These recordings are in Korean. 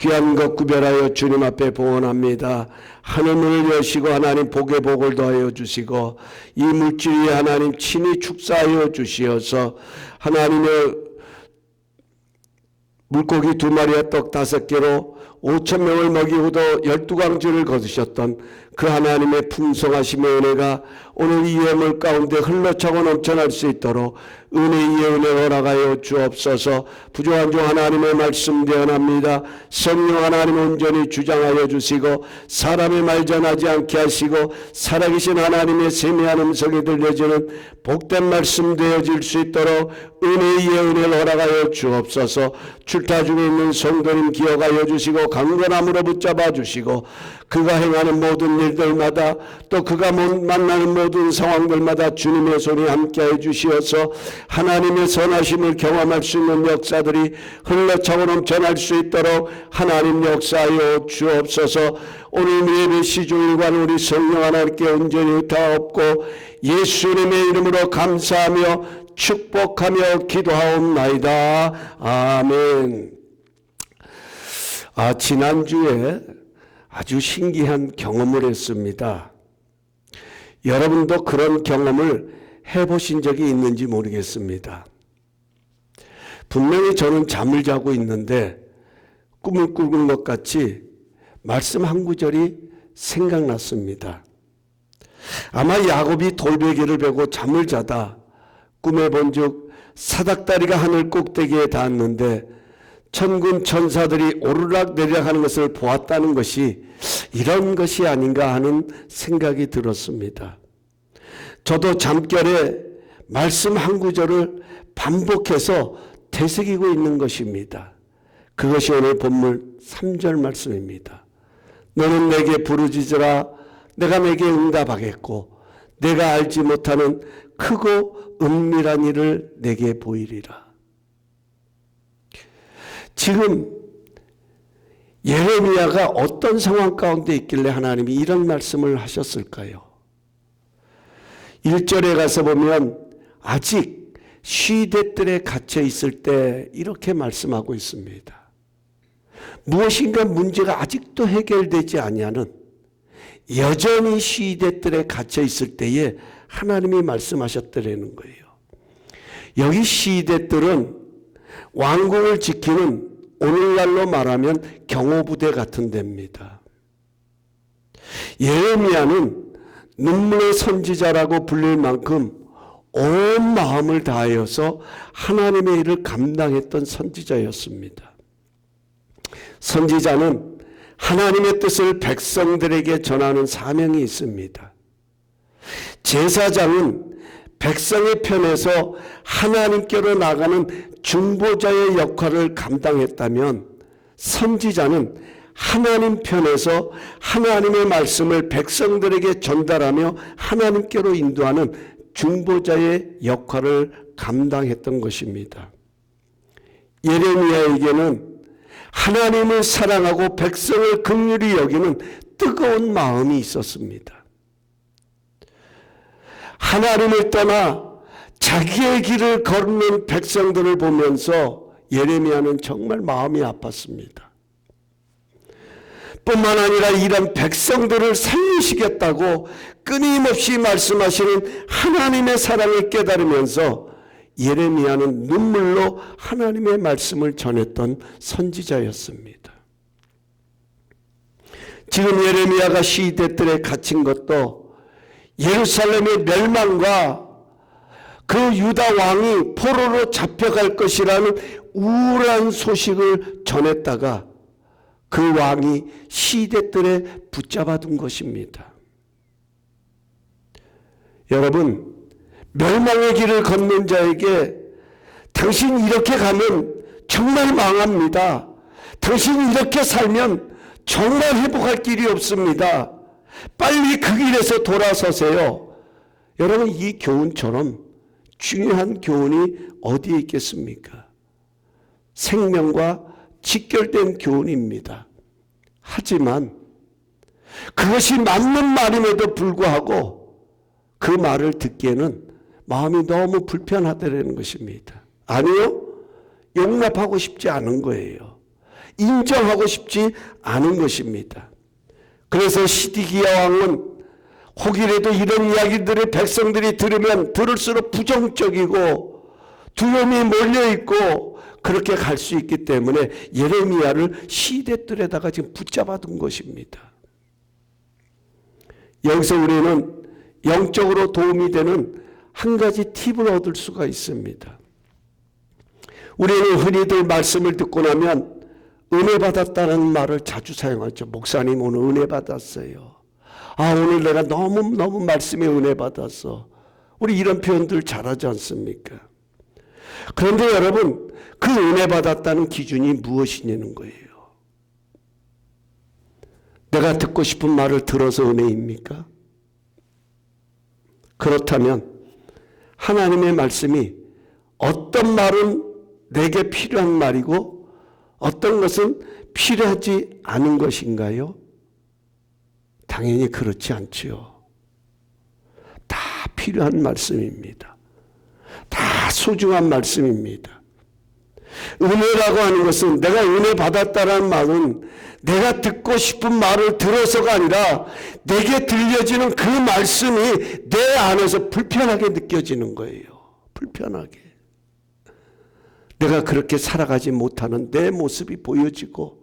귀한 것 구별하여 주님 앞에 봉헌합니다. 하늘문을 여시고 하나님 복의 복을 더하여 주시고 이 물질 위에 하나님 친히 축사하여 주시어서 하나님의 물고기 2마리와 떡 5개로 5,000명을 먹이고도 12광주를 거두셨던 그 하나님의 풍성하심의 은혜가 오늘 이 예물 가운데 흘러차고 넘쳐날 수 있도록 은혜 위에 은혜 허락하여 주옵소서. 부족한 중 하나님의 말씀 대언합니다. 성령 하나님 온전히 주장하여 주시고 사람의 말 전하지 않게 하시고 살아계신 하나님의 세미한 음성이 들려지는 복된 말씀 되어질 수 있도록 은혜 위에 은혜를 허락하여 주옵소서. 출타 중에 있는 성도님 기억하여 주시고 강건함으로 붙잡아 주시고 그가 행하는 모든 일들마다 또 그가 만나는 모든 상황들마다 주님의 손이 함께해 주시어서 하나님의 선하심을 경험할 수 있는 역사들이 흘러차고 넘쳐날 수 있도록 하나님 역사하여 주옵소서. 오늘 예배 시중일관 우리 성령 하나님께 온전히 의탁하옵고 예수님의 이름으로 감사하며 축복하며 기도하옵나이다. 아멘. 지난주에 아주 신기한 경험을 했습니다. 여러분도 그런 경험을 해보신 적이 있는지 모르겠습니다. 분명히 저는 잠을 자고 있는데 꿈을 꾸는 것 같이 말씀 한 구절이 생각났습니다. 아마 야곱이 돌베개를 베고 잠을 자다 꿈에 본즉 사닥다리가 하늘 꼭대기에 닿았는데 천군 천사들이 오르락 내리락 하는 것을 보았다는 것이 이런 것이 아닌가 하는 생각이 들었습니다. 저도 잠결에 말씀 한 구절을 반복해서 되새기고 있는 것입니다. 그것이 오늘 본문 3절 말씀입니다. 너는 내게 부르짖으라 내가 내게 응답하겠고 내가 알지 못하는 크고 은밀한 일을 내게 보이리라. 지금 예레미야가 어떤 상황 가운데 있길래 하나님이 이런 말씀을 하셨을까요? 1절에 가서 보면 아직 시대들에 갇혀 있을 때 이렇게 말씀하고 있습니다. 무엇인가 문제가 아직도 해결되지 아니하는 여전히 시대들에 갇혀 있을 때에 하나님이 말씀하셨더라는 거예요. 여기 시대들은 왕궁을 지키는 오늘날로 말하면 경호부대 같은 데입니다. 예레미야는 눈물의 선지자라고 불릴 만큼 온 마음을 다하여서 하나님의 일을 감당했던 선지자였습니다. 선지자는 하나님의 뜻을 백성들에게 전하는 사명이 있습니다. 제사장은 백성의 편에서 하나님께로 나가는 중보자의 역할을 감당했다면 선지자는 하나님 편에서 하나님의 말씀을 백성들에게 전달하며 하나님께로 인도하는 중보자의 역할을 감당했던 것입니다. 예레미야에게는 하나님을 사랑하고 백성을 긍휼히 여기는 뜨거운 마음이 있었습니다. 하나님을 떠나 자기의 길을 걷는 백성들을 보면서 예레미야는 정말 마음이 아팠습니다. 뿐만 아니라 이런 백성들을 살리시겠다고 끊임없이 말씀하시는 하나님의 사랑을 깨달으면서 예레미야는 눈물로 하나님의 말씀을 전했던 선지자였습니다. 지금 예레미야가 시대들에 갇힌 것도 예루살렘의 멸망과 그 유다 왕이 포로로 잡혀갈 것이라는 우울한 소식을 전했다가 그 왕이 시대들에 붙잡아둔 것입니다. 여러분, 멸망의 길을 걷는 자에게 당신 이렇게 가면 정말 망합니다. 당신 이렇게 살면 정말 회복할 길이 없습니다. 빨리 그 길에서 돌아서세요. 여러분, 이 교훈처럼 중요한 교훈이 어디에 있겠습니까? 생명과 직결된 교훈입니다. 하지만 그것이 맞는 말임에도 불구하고 그 말을 듣기에는 마음이 너무 불편하다는 것입니다. 아니요, 용납하고 싶지 않은 거예요. 인정하고 싶지 않은 것입니다. 그래서 시디기야 왕은 혹이라도 이런 이야기들을 백성들이 들으면 들을수록 부정적이고 두려움이 몰려있고 그렇게 갈 수 있기 때문에 예레미야를 시대뜰에다가 지금 붙잡아둔 것입니다. 여기서 우리는 영적으로 도움이 되는 한 가지 팁을 얻을 수가 있습니다. 우리는 흔히들 말씀을 듣고 나면 은혜 받았다는 말을 자주 사용하죠. 목사님 오늘 은혜 받았어요. 아, 오늘 내가 너무 말씀에 은혜 받았어. 우리 이런 표현들 잘하지 않습니까? 그런데 여러분, 그 은혜 받았다는 기준이 무엇이냐는 거예요. 내가 듣고 싶은 말을 들어서 은혜입니까? 그렇다면 하나님의 말씀이 어떤 말은 내게 필요한 말이고 어떤 것은 필요하지 않은 것인가요? 당연히 그렇지 않지요. 다 필요한 말씀입니다. 다 소중한 말씀입니다. 은혜라고 하는 것은 내가 은혜 받았다는 말은 내가 듣고 싶은 말을 들어서가 아니라 내게 들려지는 그 말씀이 내 안에서 불편하게 느껴지는 거예요. 불편하게. 내가 그렇게 살아가지 못하는 내 모습이 보여지고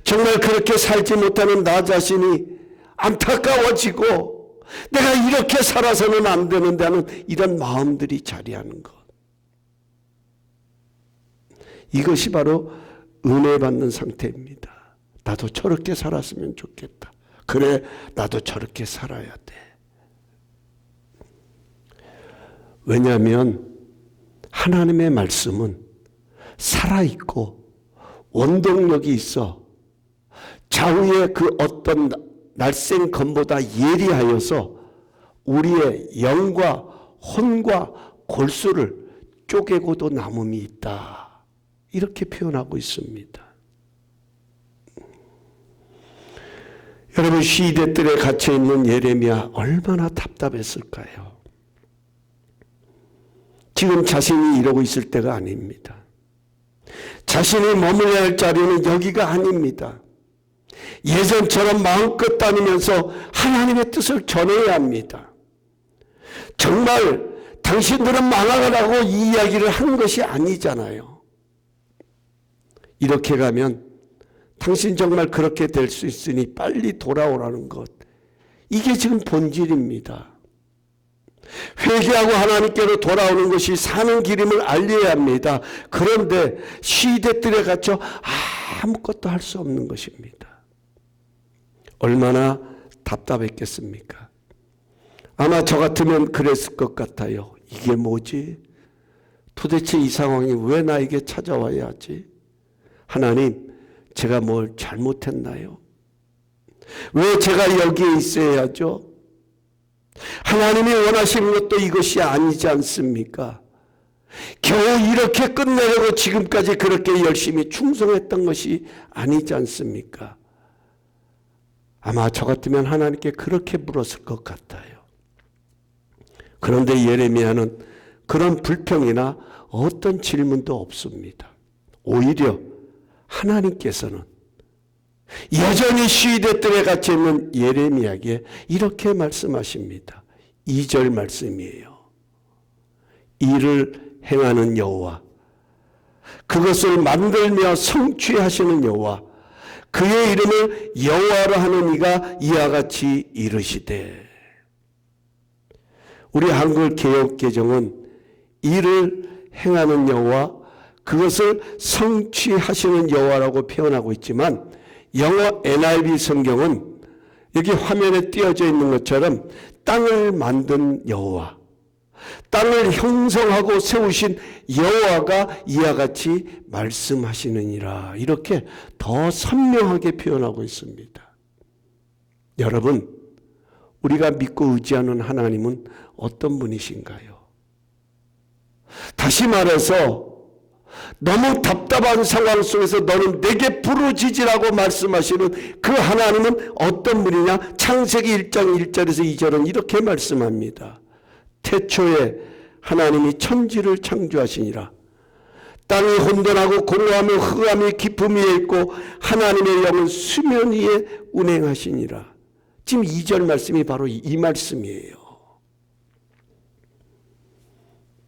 정말 그렇게 살지 못하는 나 자신이 안타까워지고 내가 이렇게 살아서는 안 되는데 하는 이런 마음들이 자리하는 것. 이것이 바로 은혜 받는 상태입니다. 나도 저렇게 살았으면 좋겠다. 그래, 나도 저렇게 살아야 돼. 왜냐하면 하나님의 말씀은 살아있고 원동력이 있어 좌우의 그 어떤 날쌘 검보다 예리하여서 우리의 영과 혼과 골수를 쪼개고도 남음이 있다. 이렇게 표현하고 있습니다. 여러분, 시대들에 갇혀있는 예레미야 얼마나 답답했을까요? 지금 자신이 이러고 있을 때가 아닙니다. 자신이 머물러야 할 자리는 여기가 아닙니다. 예전처럼 마음껏 다니면서 하나님의 뜻을 전해야 합니다. 정말 당신들은 망하라고 이 이야기를 하는 것이 아니잖아요. 이렇게 가면 당신 정말 그렇게 될 수 있으니 빨리 돌아오라는 것. 이게 지금 본질입니다. 회개하고 하나님께로 돌아오는 것이 사는 길임을 알려야 합니다. 그런데 시대들에 갇혀 아무것도 할 수 없는 것입니다. 얼마나 답답했겠습니까? 아마 저 같으면 그랬을 것 같아요. 이게 뭐지? 도대체 이 상황이 왜 나에게 찾아와야 하지? 하나님, 제가 뭘 잘못했나요? 왜 제가 여기에 있어야 하죠? 하나님이 원하시는 것도 이것이 아니지 않습니까? 겨우 이렇게 끝내려고 지금까지 그렇게 열심히 충성했던 것이 아니지 않습니까? 아마 저 같으면 하나님께 그렇게 물었을 것 같아요. 그런데 예레미야는 그런 불평이나 어떤 질문도 없습니다. 오히려 하나님께서는 여전히 시대들에 갇혀 있는 예레미야에게 이렇게 말씀하십니다. 2절 말씀이에요. 이를 행하는 여호와, 그것을 만들며 성취하시는 여호와, 그의 이름을 여호와라 하는 이가 이와 같이 이르시되. 우리 한글 개역개정은 이를 행하는 여호와, 그것을 성취하시는 여호와라고 표현하고 있지만 영어 NIV 성경은 여기 화면에 띄어져 있는 것처럼 땅을 만든 여호와, 땅을 형성하고 세우신 여호와가 이와 같이 말씀하시느니라, 이렇게 더 선명하게 표현하고 있습니다. 여러분, 우리가 믿고 의지하는 하나님은 어떤 분이신가요? 다시 말해서 너무 답답한 상황 속에서 너는 내게 부르짖으라고 말씀하시는 그 하나님은 어떤 분이냐? 창세기 1장 1절에서 2절은 이렇게 말씀합니다. 태초에 하나님이 천지를 창조하시니라. 땅이 혼돈하고 공허하며 흑암이 깊음 위에 있고 하나님의 영은 수면 위에 운행하시니라. 지금 2절 말씀이 바로 이 말씀이에요.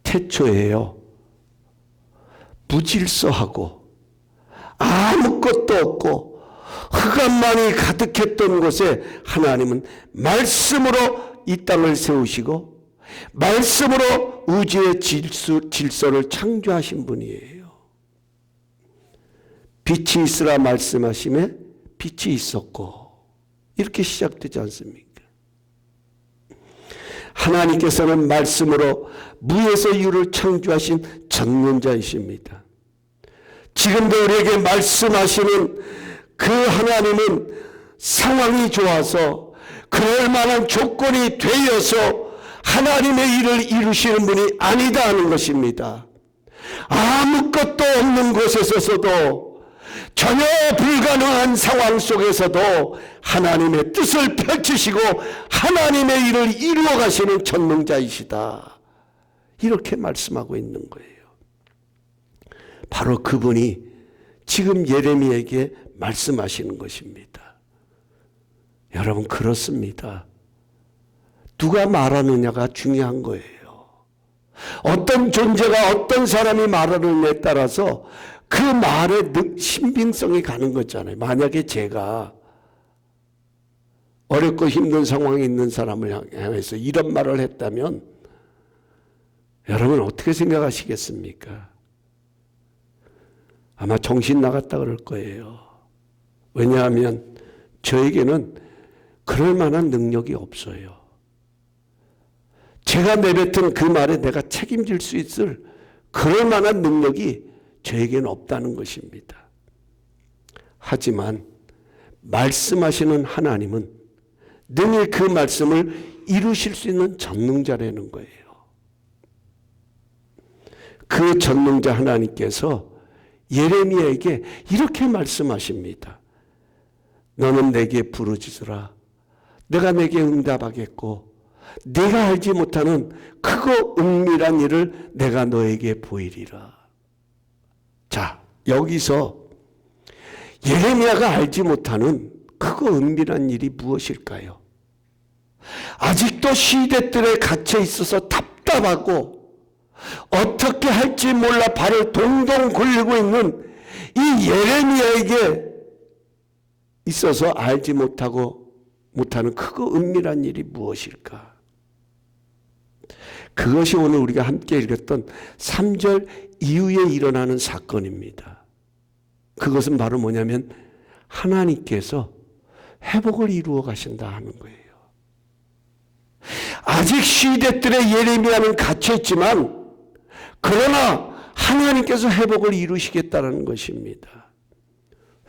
태초에요, 무질서하고 아무것도 없고 흑암만이 가득했던 곳에 하나님은 말씀으로 이 땅을 세우시고 말씀으로 우주의 질서를 창조하신 분이에요. 빛이 있으라 말씀하심에 빛이 있었고, 이렇게 시작되지 않습니까? 하나님께서는 말씀으로 무에서 유를 창조하신 전능자이십니다. 지금도 우리에게 말씀하시는 그 하나님은 상황이 좋아서 그럴 만한 조건이 되어서 하나님의 일을 이루시는 분이 아니다 하는 것입니다. 아무것도 없는 곳에서도 전혀 불가능한 상황 속에서도 하나님의 뜻을 펼치시고 하나님의 일을 이루어 가시는 전능자이시다, 이렇게 말씀하고 있는 거예요. 바로 그분이 지금 예레미야에게 말씀하시는 것입니다. 여러분, 그렇습니다. 누가 말하느냐가 중요한 거예요. 어떤 존재가 어떤 사람이 말하느냐에 따라서 그 말의 신빙성이 가는 거잖아요. 만약에 제가 어렵고 힘든 상황에 있는 사람을 향해서 이런 말을 했다면 여러분 어떻게 생각하시겠습니까? 아마 정신 나갔다 그럴 거예요. 왜냐하면 저에게는 그럴 만한 능력이 없어요. 제가 내뱉은 그 말에 내가 책임질 수 있을 그럴 만한 능력이 저에게는 없다는 것입니다. 하지만 말씀하시는 하나님은 능히 그 말씀을 이루실 수 있는 전능자라는 거예요. 그 전능자 하나님께서 예레미야에게 이렇게 말씀하십니다. 너는 내게 부르짖으라. 내가 내게 응답하겠고 네가 알지 못하는 크고 은밀한 일을 내가 너에게 보이리라. 자, 여기서 예레미야가 알지 못하는 크고 은밀한 일이 무엇일까요? 아직도 시대들에 갇혀 있어서 답답하고 어떻게 할지 몰라 발을 동동 굴리고 있는 이 예레미야에게 있어서 알지 못하는 크고 은밀한 일이 무엇일까? 그것이 오늘 우리가 함께 읽었던 3절 이후에 일어나는 사건입니다. 그것은 바로 뭐냐면 하나님께서 회복을 이루어 가신다 하는 거예요. 아직 시대들의 예레미야는 갇혀있지만 그러나 하나님께서 회복을 이루시겠다는 것입니다.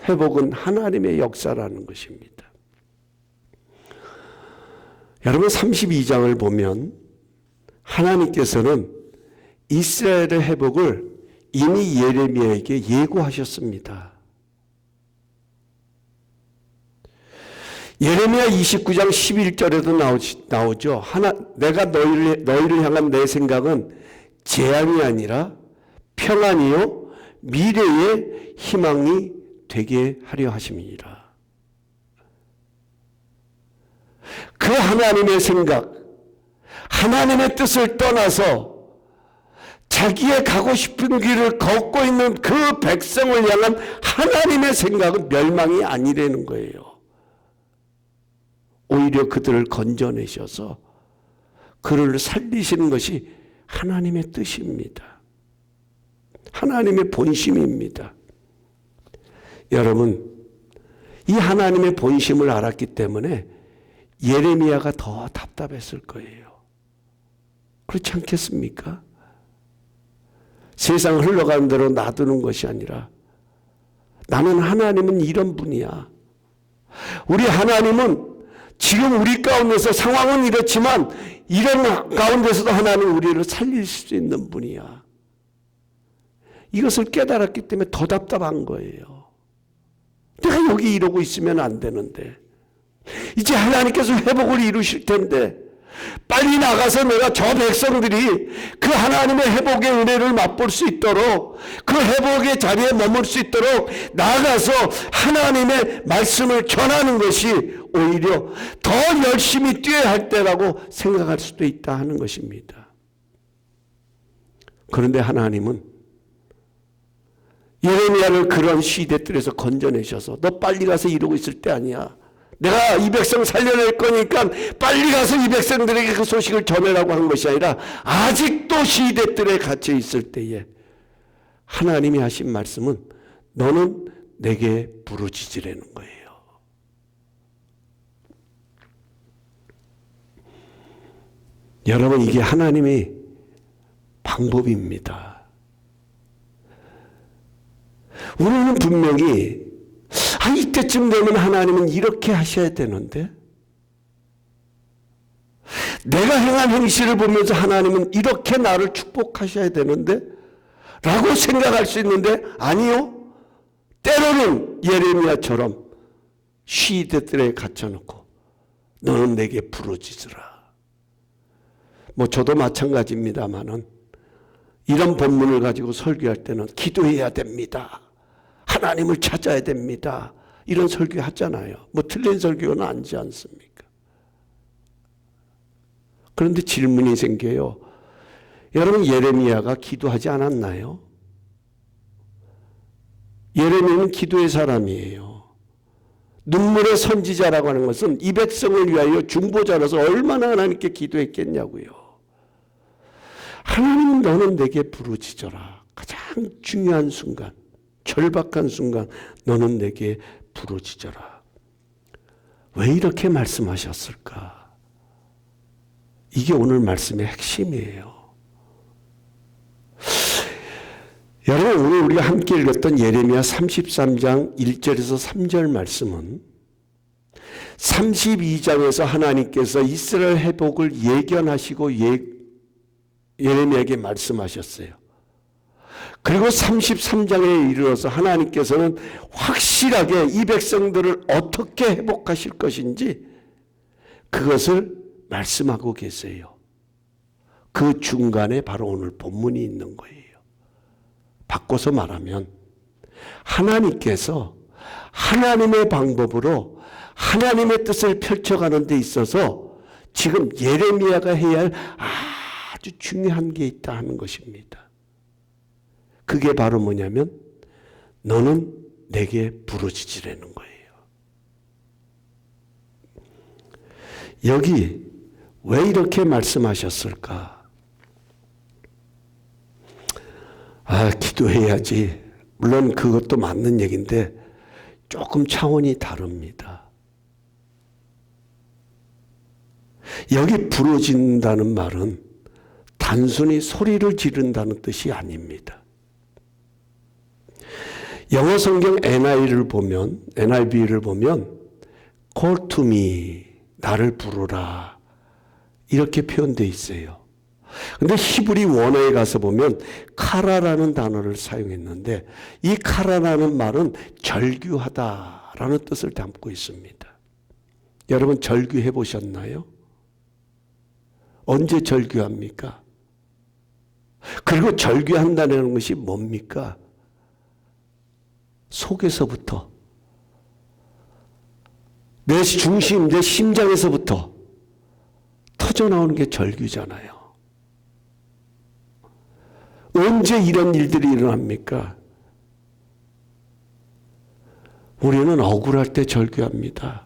회복은 하나님의 역사라는 것입니다. 여러분, 32장을 보면 하나님께서는 이스라엘의 회복을 이미 예레미야에게 예고하셨습니다. 예레미야 29장 11절에도 나오죠. 내가 너희를 향한 내 생각은 재앙이 아니라 평안이요 미래의 희망이 되게 하려 하심이니라. 그 하나님의 생각, 하나님의 뜻을 떠나서 자기의 가고 싶은 길을 걷고 있는 그 백성을 향한 하나님의 생각은 멸망이 아니라는 거예요. 오히려 그들을 건져내셔서 그를 살리시는 것이 하나님의 뜻입니다. 하나님의 본심입니다. 여러분, 이 하나님의 본심을 알았기 때문에 예레미야가 더 답답했을 거예요. 그렇지 않겠습니까? 세상 흘러가는 대로 놔두는 것이 아니라 나는 하나님은 이런 분이야. 우리 하나님은 지금 우리 가운데서 상황은 이렇지만 이런 가운데서도 하나님은 우리를 살릴 수 있는 분이야. 이것을 깨달았기 때문에 더 답답한 거예요. 내가 여기 이러고 있으면 안 되는데 이제 하나님께서 회복을 이루실 텐데 빨리 나가서 내가 저 백성들이 그 하나님의 회복의 은혜를 맛볼 수 있도록, 그 회복의 자리에 머물 수 있도록 나가서 하나님의 말씀을 전하는 것이 오히려 더 열심히 뛰어야 할 때라고 생각할 수도 있다 하는 것입니다. 그런데 하나님은 예레미야를 그런 시대들에서 건져내셔서 너 빨리 가서 이러고 있을 때 아니야. 내가 이 백성 살려낼 거니까 빨리 가서 이 백성들에게 그 소식을 전해라고 한 것이 아니라 아직도 시대들에 갇혀 있을 때에 하나님이 하신 말씀은 너는 내게 부르짖으라는 거예요. 여러분, 이게 하나님의 방법입니다. 우리는 분명히 이때쯤 되면 하나님은 이렇게 하셔야 되는데, 내가 행한 행실을 보면서 하나님은 이렇게 나를 축복하셔야 되는데 라고 생각할 수 있는데, 아니요. 때로는 예레미야처럼 시대들에 갇혀놓고 너는 내게 부르짖으라. 저도 마찬가지입니다만은 이런 본문을 가지고 설교할 때는 기도해야 됩니다. 하나님을 찾아야 됩니다. 이런 설교 하잖아요. 틀린 설교는 아니지 않습니까? 그런데 질문이 생겨요. 여러분, 예레미야가 기도하지 않았나요? 예레미야는 기도의 사람이에요. 눈물의 선지자라고 하는 것은 이 백성을 위하여 중보자로서 얼마나 하나님께 기도했겠냐고요. 하나님, 너는 내게 부르짖어라. 가장 중요한 순간, 절박한 순간 너는 내게 부르짖어라. 왜 이렇게 말씀하셨을까? 이게 오늘 말씀의 핵심이에요. 여러분, 오늘 우리가 함께 읽었던 예레미야 33장 1절에서 3절 말씀은 32장에서 하나님께서 이스라엘 회복을 예견하시고 예레미야에게 말씀하셨어요. 그리고 33장에 이르러서 하나님께서는 확실하게 이 백성들을 어떻게 회복하실 것인지 그것을 말씀하고 계세요. 그 중간에 바로 오늘 본문이 있는 거예요. 바꿔서 말하면 하나님께서 하나님의 방법으로 하나님의 뜻을 펼쳐가는 데 있어서 지금 예레미야가 해야 할 아주 중요한 게 있다 하는 것입니다. 그게 바로 뭐냐면 너는 내게 부르짖으라는 거예요. 여기 왜 이렇게 말씀하셨을까? 기도해야지. 물론 그것도 맞는 얘기인데 조금 차원이 다릅니다. 여기 부르짖는다는 말은 단순히 소리를 지른다는 뜻이 아닙니다. 영어 성경 NIV를 보면 call to me, 나를 부르라, 이렇게 표현되어 있어요. 근데 히브리 원어에 가서 보면 카라라는 단어를 사용했는데 이 카라라는 말은 절규하다라는 뜻을 담고 있습니다. 여러분, 절규해 보셨나요? 언제 절규합니까? 그리고 절규한다는 것이 뭡니까? 속에서부터, 내 중심, 내 심장에서부터 터져나오는 게 절규잖아요. 언제 이런 일들이 일어납니까? 우리는 억울할 때 절규합니다.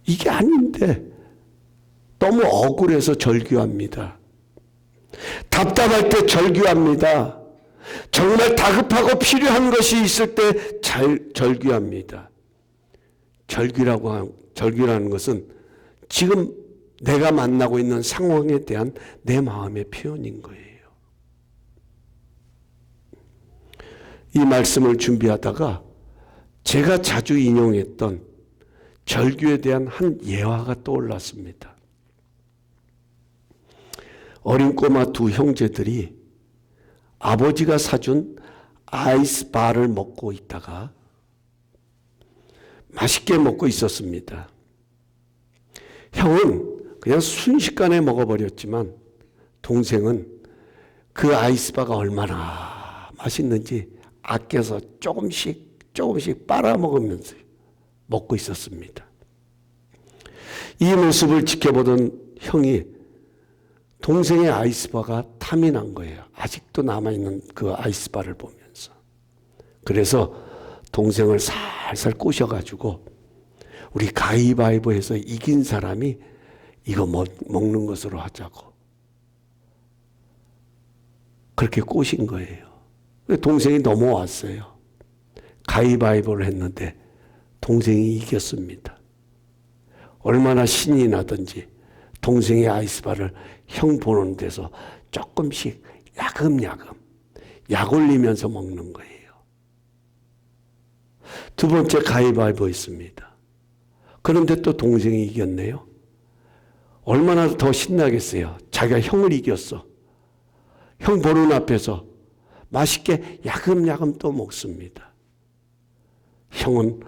이게 아닌데 너무 억울해서 절규합니다. 답답할 때 절규합니다. 정말 다급하고 필요한 것이 있을 때 절규합니다. 절규라는 것은 지금 내가 만나고 있는 상황에 대한 내 마음의 표현인 거예요. 이 말씀을 준비하다가 제가 자주 인용했던 절규에 대한 한 예화가 떠올랐습니다. 어린 꼬마 두 형제들이 아버지가 사준 아이스바를 먹고 있다가 맛있게 먹고 있었습니다. 형은 그냥 순식간에 먹어버렸지만 동생은 그 아이스바가 얼마나 맛있는지 아껴서 조금씩 빨아먹으면서 먹고 있었습니다. 이 모습을 지켜보던 형이 동생의 아이스바가 탐이 난 거예요. 아직도 남아있는 그 아이스바를 보면서. 그래서 동생을 살살 꼬셔가지고 우리 가위바위보해서 이긴 사람이 이거 먹는 것으로 하자고. 그렇게 꼬신 거예요. 동생이 넘어왔어요. 가위바위보를 했는데 동생이 이겼습니다. 얼마나 신이 나든지 동생의 아이스바를 형 보는 데서 조금씩 야금야금 약 올리면서 먹는 거예요. 두 번째 가위바위보 있습니다. 그런데 또 동생이 이겼네요. 얼마나 더 신나겠어요. 자기가 형을 이겼어. 형 보는 앞에서 맛있게 야금야금 또 먹습니다. 형은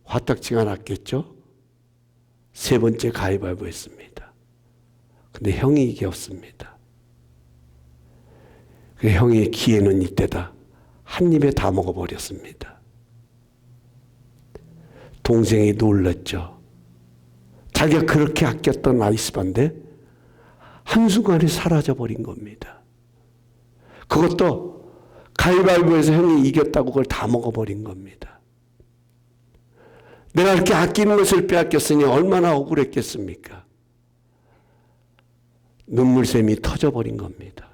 화딱지가 났겠죠. 세 번째 가위바위보 했습니다. 근데 형이 이겼습니다. 그 형의 기회는 이때다. 한 입에 다 먹어버렸습니다. 동생이 놀랐죠. 자기가 그렇게 아꼈던 아이스바인데 한순간에 사라져버린 겁니다. 그것도 가위바위보에서 형이 이겼다고 그걸 다 먹어버린 겁니다. 내가 이렇게 아끼는 것을 빼앗겼으니 얼마나 억울했겠습니까? 눈물샘이 터져버린 겁니다.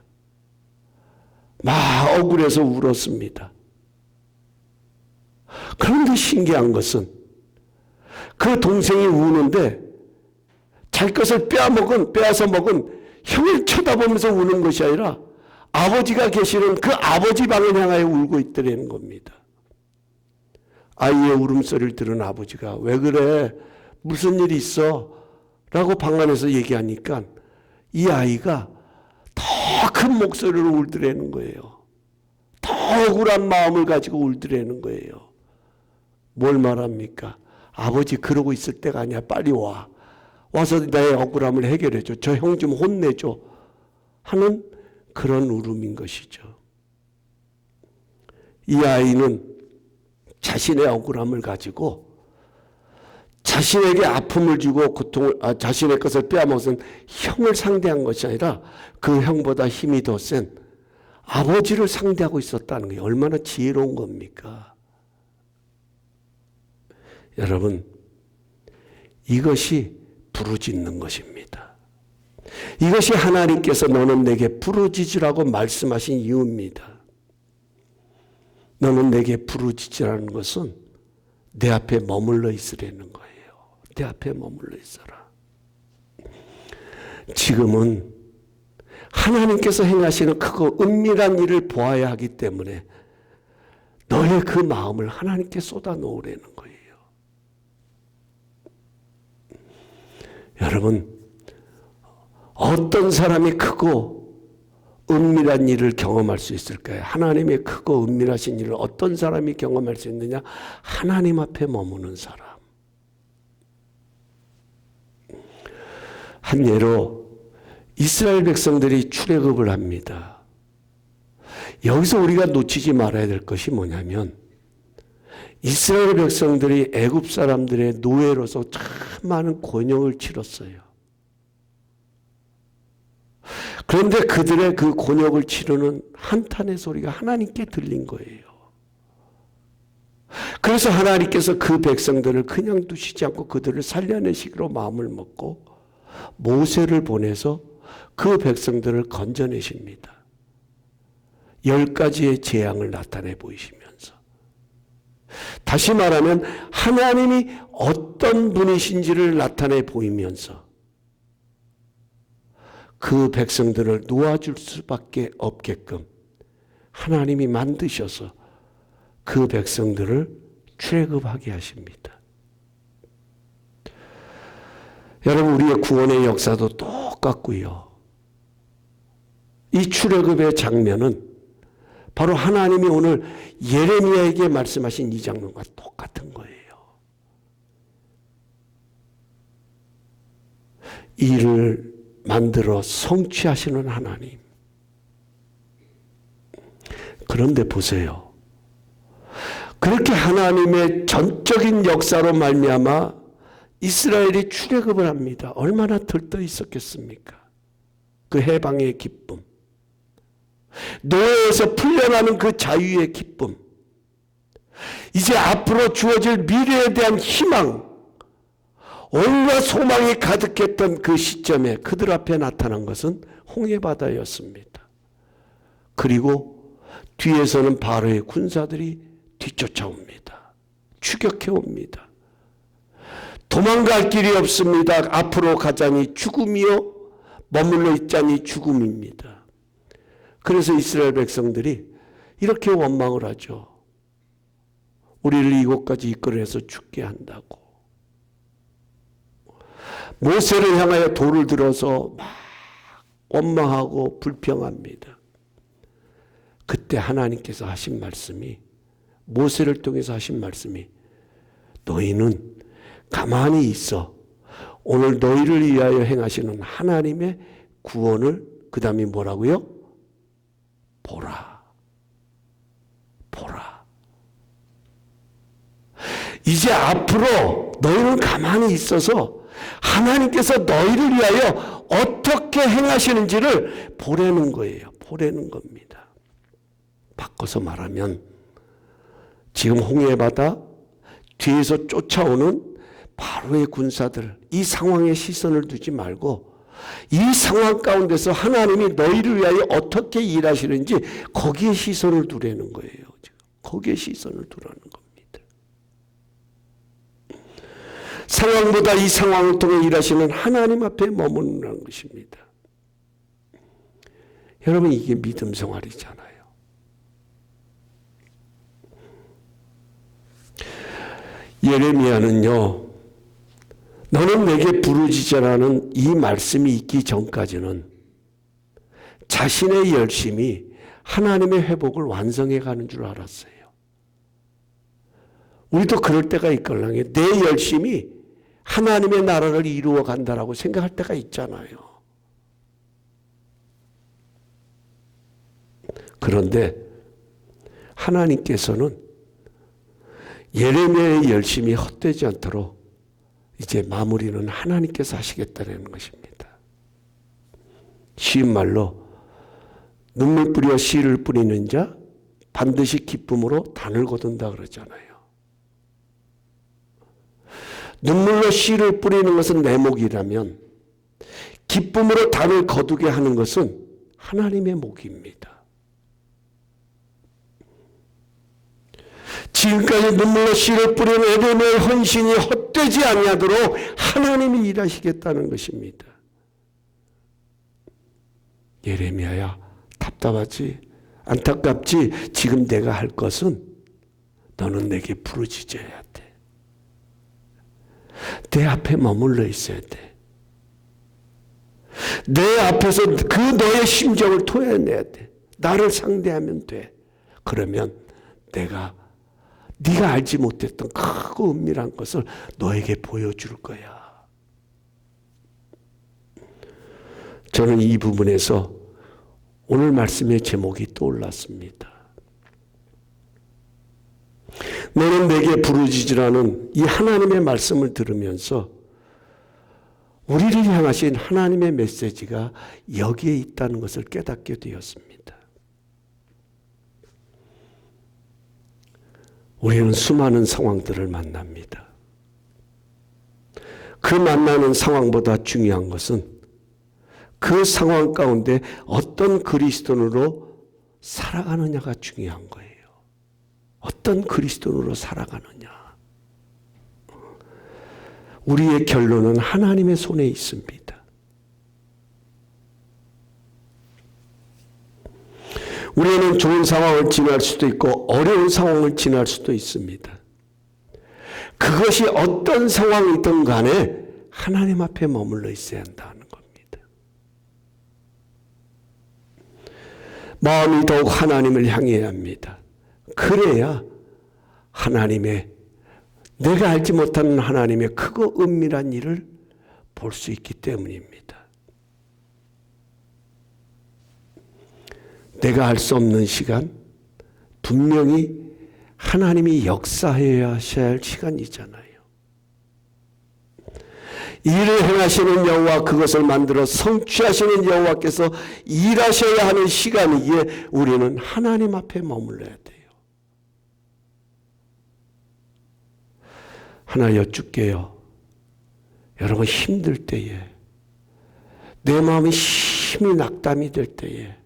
막 억울해서 울었습니다. 그런데 신기한 것은 그 동생이 우는데 자기 것을 빼앗아 먹은 형을 쳐다보면서 우는 것이 아니라 아버지가 계시는 그 아버지 방을 향하여 울고 있더라는 겁니다. 아이의 울음소리를 들은 아버지가 왜 그래? 무슨 일이 있어? 라고 방 안에서 얘기하니까 이 아이가 더 큰 목소리로 울더라는 거예요. 더 억울한 마음을 가지고 울더라는 거예요. 뭘 말합니까? 아버지 그러고 있을 때가 아니야. 빨리 와. 와서 나의 억울함을 해결해줘. 저 형 좀 혼내줘. 하는 그런 울음인 것이죠. 이 아이는 자신의 억울함을 가지고 자신에게 아픔을 주고 자신의 것을 빼앗아먹은 형을 상대한 것이 아니라 그 형보다 힘이 더 센 아버지를 상대하고 있었다는 거예요. 얼마나 지혜로운 겁니까? 여러분, 이것이 부르짖는 것입니다. 이것이 하나님께서 너는 내게 부르짖으라고 말씀하신 이유입니다. 너는 내게 부르짖으라는 것은 내 앞에 머물러 있으라는 거예요. 내 앞에 머물러 있어라. 지금은 하나님께서 행하시는 크고 은밀한 일을 보아야 하기 때문에 너의 그 마음을 하나님께 쏟아 놓으라는 거예요. 여러분, 어떤 사람이 크고 은밀한 일을 경험할 수 있을까요? 하나님의 크고 은밀하신 일을 어떤 사람이 경험할 수 있느냐? 하나님 앞에 머무는 사람. 한 예로 이스라엘 백성들이 출애굽을 합니다. 여기서 우리가 놓치지 말아야 될 것이 뭐냐면 이스라엘 백성들이 애굽 사람들의 노예로서 참 많은 곤욕을 치렀어요. 그런데 그들의 그 곤욕을 치르는 한탄의 소리가 하나님께 들린 거예요. 그래서 하나님께서 그 백성들을 그냥 두시지 않고 그들을 살려내시기로 마음을 먹고 모세를 보내서 그 백성들을 건져내십니다. 10가지의 재앙을 나타내 보이시면서 다시 말하면 하나님이 어떤 분이신지를 나타내 보이면서 그 백성들을 놓아줄 수밖에 없게끔 하나님이 만드셔서 그 백성들을 출애굽하게 하십니다. 여러분, 우리의 구원의 역사도 똑같고요. 이 출애굽의 장면은 바로 하나님이 오늘 예레미야에게 말씀하신 이 장면과 똑같은 거예요. 일을 만들어 성취하시는 하나님. 그런데 보세요. 그렇게 하나님의 전적인 역사로 말미암아 이스라엘이 출애굽을 합니다. 얼마나 들떠 있었겠습니까? 그 해방의 기쁨, 노예에서 풀려나는 그 자유의 기쁨, 이제 앞으로 주어질 미래에 대한 희망, 온갖 소망이 가득했던 그 시점에 그들 앞에 나타난 것은 홍해바다였습니다. 그리고 뒤에서는 바로의 군사들이 뒤쫓아옵니다. 추격해옵니다. 도망갈 길이 없습니다. 앞으로 가자니 죽음이요, 머물러 있자니 죽음입니다. 그래서 이스라엘 백성들이 이렇게 원망을 하죠. 우리를 이곳까지 이끌어내서 죽게 한다고. 모세를 향하여 돌을 들어서 막 원망하고 불평합니다. 그때 하나님께서 하신 말씀이, 모세를 통해서 하신 말씀이, 너희는 가만히 있어. 오늘 너희를 위하여 행하시는 하나님의 구원을, 그 다음에 뭐라고요? 보라. 보라. 이제 앞으로 너희는 가만히 있어서 하나님께서 너희를 위하여 어떻게 행하시는지를 보라는 거예요. 보라는 겁니다. 바꿔서 말하면 지금 홍해바다 뒤에서 쫓아오는 바로의 군사들, 이 상황에 시선을 두지 말고 이 상황 가운데서 하나님이 너희를 위하여 어떻게 일하시는지 거기에 시선을 두라는 거예요. 거기에 시선을 두라는 겁니다. 상황보다 이 상황을 통해 일하시는 하나님 앞에 머무르는 것입니다. 여러분, 이게 믿음 생활이잖아요. 예레미야는요, 너는 내게 부르짖으라는 이 말씀이 있기 전까지는 자신의 열심이 하나님의 회복을 완성해 가는 줄 알았어요. 우리도 그럴 때가 있걸랑요. 내 열심이 하나님의 나라를 이루어 간다라고 생각할 때가 있잖아요. 그런데 하나님께서는 예레미야의 열심이 헛되지 않도록 이제 마무리는 하나님께서 하시겠다는 것입니다. 쉬운 말로 눈물 뿌려 씨를 뿌리는 자 반드시 기쁨으로 단을 거둔다 그러잖아요. 눈물로 씨를 뿌리는 것은 내 목이라면 기쁨으로 단을 거두게 하는 것은 하나님의 목입니다. 지금까지 눈물로 씨를 뿌리는 에덴의 헌신이 헛되지 아니하도록 하나님이 일하시겠다는 것입니다. 예레미야야, 답답하지? 안타깝지? 지금 내가 할 것은 너는 내게 부르짖어야 돼. 내 앞에 머물러 있어야 돼. 내 앞에서 그 너의 심정을 토해내야 돼. 나를 상대하면 돼. 그러면 내가 네가 알지 못했던 크고 은밀한 것을 너에게 보여줄 거야. 저는 이 부분에서 오늘 말씀의 제목이 떠올랐습니다. 너는 내게 부르짖으라는 이 하나님의 말씀을 들으면서 우리를 향하신 하나님의 메시지가 여기에 있다는 것을 깨닫게 되었습니다. 우리는 수많은 상황들을 만납니다. 그 만나는 상황보다 중요한 것은 그 상황 가운데 어떤 그리스도인으로 살아가느냐가 중요한 거예요. 어떤 그리스도인으로 살아가느냐. 우리의 결론은 하나님의 손에 있습니다. 우리는 좋은 상황을 지날 수도 있고 어려운 상황을 지날 수도 있습니다. 그것이 어떤 상황이든 간에 하나님 앞에 머물러 있어야 한다는 겁니다. 마음이 더욱 하나님을 향해야 합니다. 그래야 하나님의, 내가 알지 못하는 하나님의 크고 은밀한 일을 볼 수 있기 때문입니다. 내가 알 수 없는 시간, 분명히 하나님이 역사해야 하셔야 할 시간이잖아요. 일을 행하시는 여호와, 그것을 만들어 성취하시는 여호와께서 일하셔야 하는 시간이기에 우리는 하나님 앞에 머물러야 돼요. 하나 여쭙게요. 여러분, 힘들 때에, 내 마음이 심히 낙담이 될 때에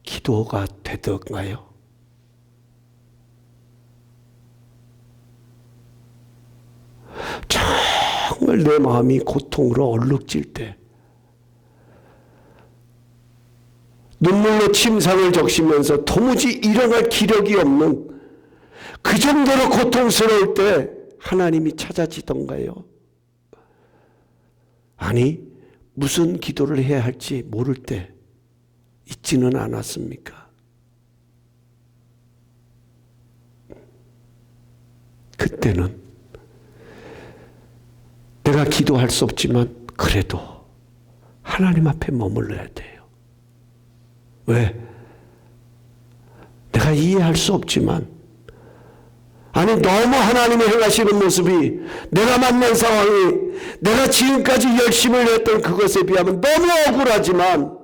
기도가 되던가요? 정말 내 마음이 고통으로 얼룩질 때, 눈물로 침상을 적시면서 도무지 일어날 기력이 없는 그 정도로 고통스러울 때 하나님이 찾아지던가요? 아니, 무슨 기도를 해야 할지 모를 때 있지는 않았습니까? 그때는 내가 기도할 수 없지만 그래도 하나님 앞에 머물러야 돼요. 왜? 내가 이해할 수 없지만, 아니 너무 하나님의 행하시는 모습이, 내가 만난 상황이, 내가 지금까지 열심을 했던 그것에 비하면 너무 억울하지만,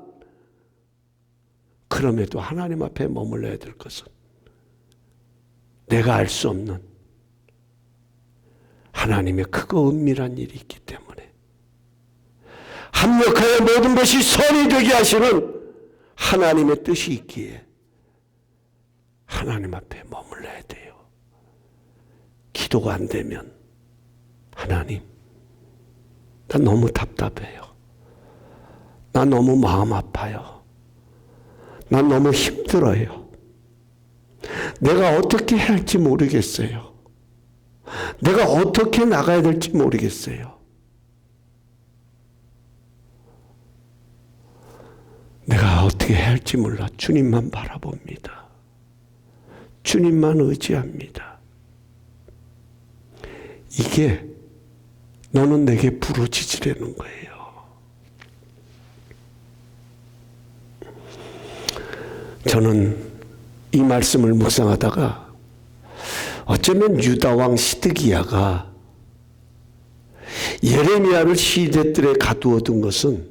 그럼에도 하나님 앞에 머물러야 될 것은 내가 알 수 없는 하나님의 크고 은밀한 일이 있기 때문에, 합력하여 모든 것이 선이 되게 하시는 하나님의 뜻이 있기에 하나님 앞에 머물러야 돼요. 기도가 안 되면, 하나님, 나 너무 답답해요. 나 너무 마음 아파요. 난 너무 힘들어요. 내가 어떻게 해야 할지 모르겠어요. 내가 어떻게 나가야 될지 모르겠어요. 내가 어떻게 해야 할지 몰라. 주님만 바라봅니다. 주님만 의지합니다. 이게 너는 내게 부르짖으라는 거예요. 저는 이 말씀을 묵상하다가 어쩌면 유다왕 시드기야가 예레미야를 시대들에 가두어둔 것은,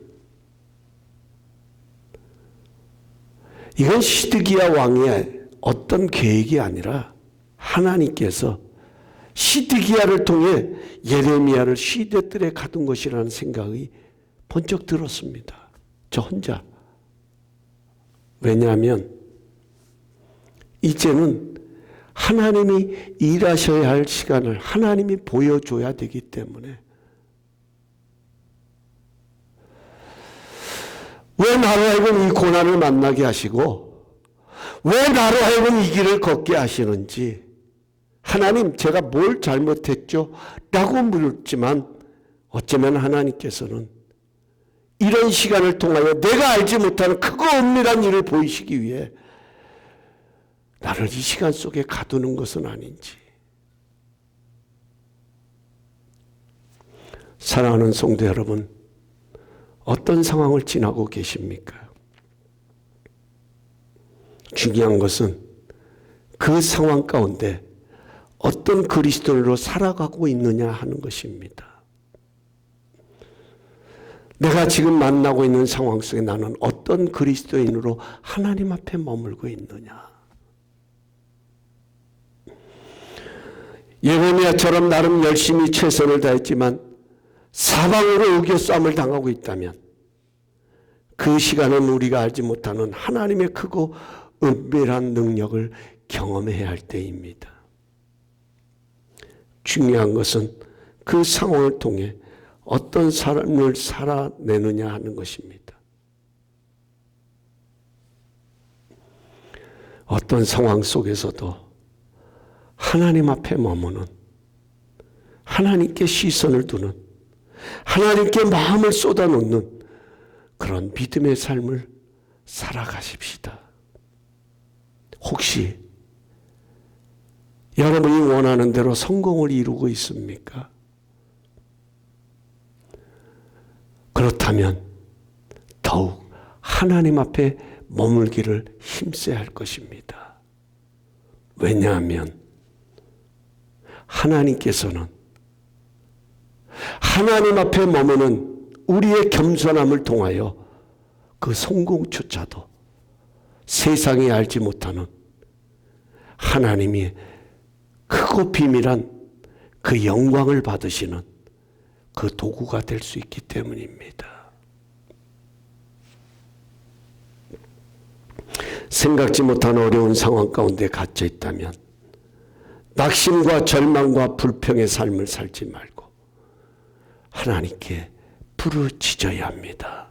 이건 시드기야 왕의 어떤 계획이 아니라 하나님께서 시드기야를 통해 예레미야를 시대들에 가둔 것이라는 생각이 번쩍 들었습니다. 저 혼자. 왜냐하면 이제는 하나님이 일하셔야 할 시간을 하나님이 보여줘야 되기 때문에, 왜 나로 하여금 이 고난을 만나게 하시고 왜 나로 하여금 이 길을 걷게 하시는지, 하나님 제가 뭘 잘못했죠? 라고 물었지만, 어쩌면 하나님께서는 이런 시간을 통하여 내가 알지 못하는 크고 은밀한 일을 보이시기 위해 나를 이 시간 속에 가두는 것은 아닌지. 사랑하는 성도 여러분, 어떤 상황을 지나고 계십니까? 중요한 것은 그 상황 가운데 어떤 그리스도인으로 살아가고 있느냐 하는 것입니다. 내가 지금 만나고 있는 상황 속에 나는 어떤 그리스도인으로 하나님 앞에 머물고 있느냐. 예레미야처럼 나름 열심히 최선을 다했지만 사방으로 우겨싸움을 당하고 있다면, 그 시간은 우리가 알지 못하는 하나님의 크고 은밀한 능력을 경험해야 할 때입니다. 중요한 것은 그 상황을 통해 어떤 삶을 살아내느냐 하는 것입니다. 어떤 상황 속에서도 하나님 앞에 머무는, 하나님께 시선을 두는, 하나님께 마음을 쏟아놓는 그런 믿음의 삶을 살아가십시다. 혹시 여러분이 원하는 대로 성공을 이루고 있습니까? 그렇다면 더욱 하나님 앞에 머물기를 힘써야 할 것입니다. 왜냐하면 하나님께서는 하나님 앞에 머무는 우리의 겸손함을 통하여 그 성공조차도 세상이 알지 못하는 하나님이 크고 비밀한 그 영광을 받으시는 그 도구가 될 수 있기 때문입니다. 생각지 못한 어려운 상황 가운데 갇혀 있다면 낙심과 절망과 불평의 삶을 살지 말고 하나님께 부르짖어야 합니다.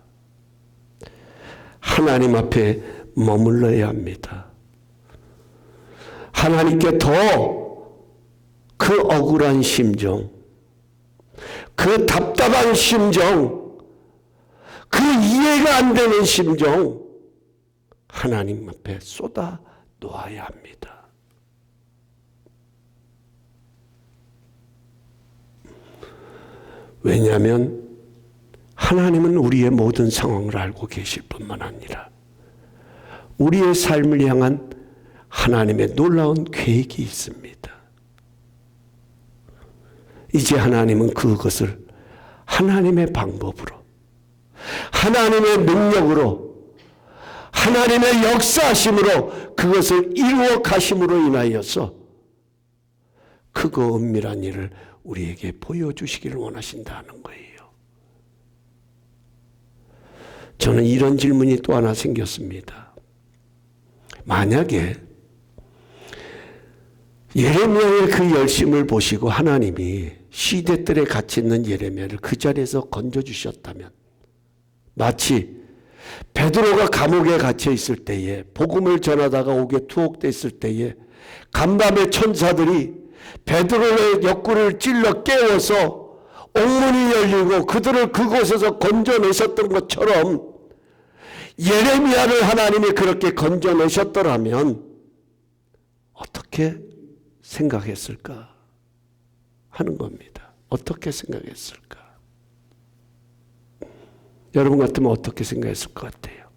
하나님 앞에 머물러야 합니다. 하나님께 더 그 억울한 심정, 그 답답한 심정, 그 이해가 안 되는 심정 하나님 앞에 쏟아 놓아야 합니다. 왜냐하면 하나님은 우리의 모든 상황을 알고 계실 뿐만 아니라 우리의 삶을 향한 하나님의 놀라운 계획이 있습니다. 이제 하나님은 그것을 하나님의 방법으로, 하나님의 능력으로, 하나님의 역사하심으로 그것을 이루어 가심으로 인하여서 크고 은밀한 일을 우리에게 보여주시기를 원하신다는 거예요. 저는 이런 질문이 또 하나 생겼습니다. 만약에 예레미야의 그 열심을 보시고 하나님이 시대들에 갇혀 있는 예레미야를 그 자리에서 건져주셨다면, 마치 베드로가 감옥에 갇혀 있을 때에 복음을 전하다가 옥에 투옥됐을 때에 간밤에 천사들이 베드로의 옆구리를 찔러 깨워서 옥문이 열리고 그들을 그곳에서 건져내셨던 것처럼 예레미야를 하나님이 그렇게 건져내셨더라면 어떻게 생각했을까 하는 겁니다. 어떻게 생각했을까? 여러분 같으면 어떻게 생각했을 것 같아요?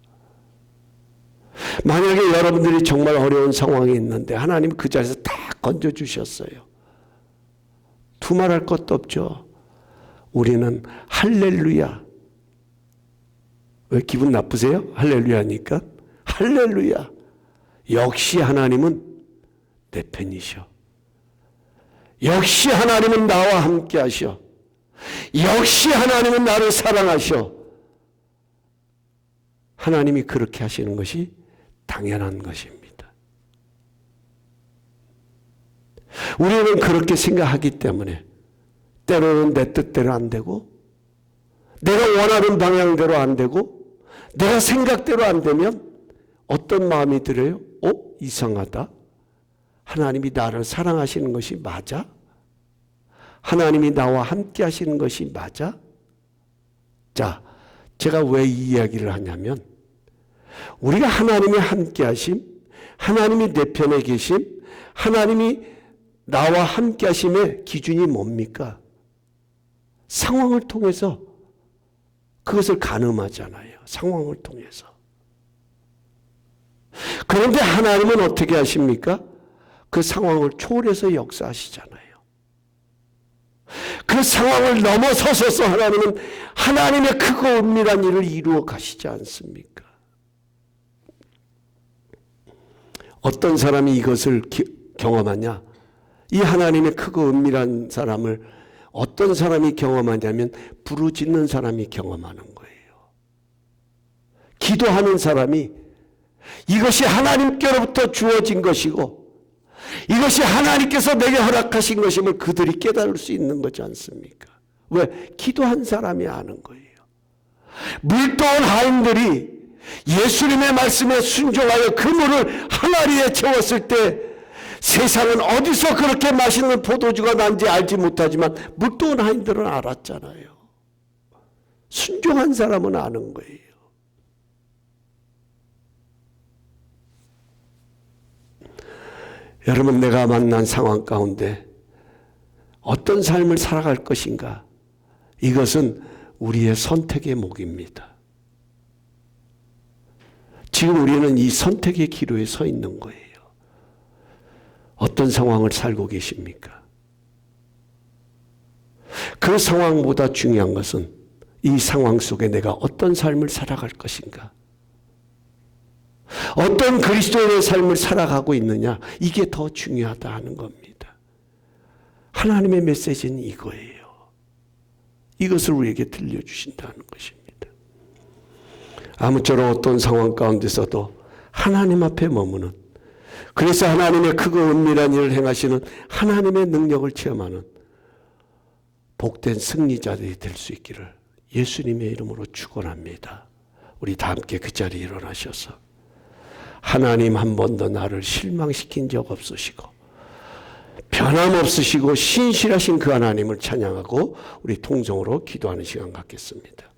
만약에 여러분들이 정말 어려운 상황이 있는데 하나님 그 자리에서 다 건져주셨어요. 두말할 것도 없죠. 우리는 할렐루야. 왜 기분 나쁘세요? 할렐루야니까? 할렐루야. 역시 하나님은 내 편이셔. 역시 하나님은 나와 함께 하셔. 역시 하나님은 나를 사랑하셔. 하나님이 그렇게 하시는 것이 당연한 것입니다. 우리는 그렇게 생각하기 때문에 때로는 내 뜻대로 안 되고, 내가 원하는 방향대로 안 되고, 내가 생각대로 안 되면 어떤 마음이 들어요? 이상하다. 하나님이 나를 사랑하시는 것이 맞아? 하나님이 나와 함께 하시는 것이 맞아? 자, 제가 왜 이 이야기를 하냐면, 우리가 하나님이 함께 하심, 하나님이 내 편에 계심, 하나님이 나와 함께 하심의 기준이 뭡니까? 상황을 통해서 그것을 가늠하잖아요. 상황을 통해서. 그런데 하나님은 어떻게 하십니까? 그 상황을 초월해서 역사하시잖아요. 그 상황을 넘어서셔서 하나님은 하나님의 크고 은밀한 일을 이루어 가시지 않습니까? 어떤 사람이 이것을 경험하냐? 이 하나님의 크고 은밀한 사람을 어떤 사람이 경험하냐면 부르짖는 사람이 경험하는 거예요. 기도하는 사람이 이것이 하나님께로부터 주어진 것이고 이것이 하나님께서 내게 허락하신 것임을 그들이 깨달을 수 있는 거지 않습니까? 왜? 기도한 사람이 아는 거예요. 물도온 하인들이 예수님의 말씀에 순종하여 그물을 항아리에 채웠을 때 세상은 어디서 그렇게 맛있는 포도주가 난지 알지 못하지만 물도온 하인들은 알았잖아요. 순종한 사람은 아는 거예요. 여러분, 내가 만난 상황 가운데 어떤 삶을 살아갈 것인가? 이것은 우리의 선택의 목입니다. 지금 우리는 이 선택의 기로에 서 있는 거예요. 어떤 상황을 살고 계십니까? 그 상황보다 중요한 것은 이 상황 속에 내가 어떤 삶을 살아갈 것인가? 어떤 그리스도인의 삶을 살아가고 있느냐? 이게 더 중요하다 하는 겁니다. 하나님의 메시지는 이거예요. 이것을 우리에게 들려주신다는 것입니다. 아무쪼록 어떤 상황 가운데서도 하나님 앞에 머무는, 그래서 하나님의 크고 은밀한 일을 행하시는 하나님의 능력을 체험하는 복된 승리자들이 될 수 있기를 예수님의 이름으로 축원합니다. 우리 다 함께 그 자리에 일어나셔서 하나님 한 번도 나를 실망시킨 적 없으시고 변함없으시고 신실하신 그 하나님을 찬양하고 우리 통성으로 기도하는 시간 갖겠습니다.